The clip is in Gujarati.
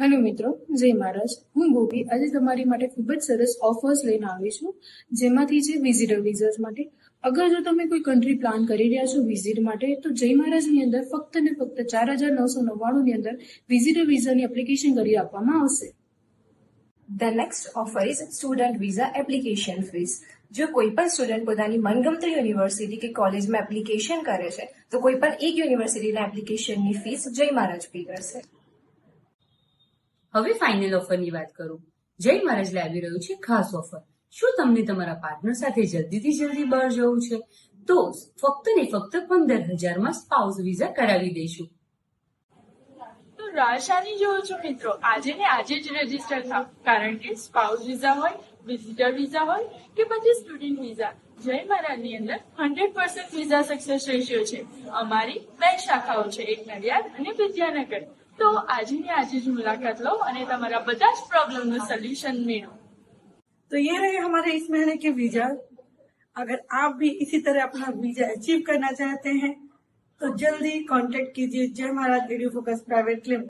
હેલો મિત્રો, જય મહારાજ. હું ગોપી આજે તમારી માટે ખૂબ જ સરસ ઓફર્સ લઈને આવી છું, જેમાંથી છે વિઝિટર વિઝાસ માટે. અગર જો તમે કોઈ કન્ટ્રી પ્લાન કરી રહ્યા છો વિઝિટ માટે, તો જય મહારાજની અંદર ફક્ત ને ફક્ત 4,999 ની અંદર વિઝિટર વિઝાની એપ્લિકેશન કરી આપવામાં આવશે. The next offer is student visa application fees. જો કોઈ પણ સ્ટુડન્ટ પોતાની મનગમતી યુનિવર્સિટી કે કોલેજમાં એપ્લિકેશન કરે છે તો કોઈ પણ એક યુનિવર્સિટીના એપ્લિકેશનની ફીસ જય મહારાજ પે કરશે. હવે ફાઇનલ ઓફરની વાત કરું. જય મહારાજ લાવી રહ્યું છે ખાસ ઓફર. શું તમને તમારા પાર્ટનર સાથે જલ્દીથી જલ્દી બહાર જવું છે? તો ફક્ત ને ફક્ત 15,000 સ્પાઉસ વિઝા કરાવી દઈશું. તો રાશાની જોઉં છું મિત્રો, આજે ને આજે જ રજીસ્ટર થાવ, કારણ કે સ્પાઉસ વિઝા હોય, વિઝિટર વિઝા હોય કે પછી સ્ટુડન્ટ વિઝા, જય મહારાજની અંદર 100% વિઝા સક્સેસ રેશિયો છે. અમારી 2 શાખાઓ છે, એક નડિયાદ અને વિદ્યાનગર. तो आज ही आज ही मुलाकात लो और तुम्हारा બધા જ प्रॉब्लम નું सोल्यूशन मेळो. तो ये रहे हमारे इस महीने के वीजा. अगर आप भी इसी तरह अपना वीजा अचीव करना चाहते हैं तो जल्दी कांटेक्ट कीजिए जय महाराज एडू फोकस प्राइवेट लिमिटेड.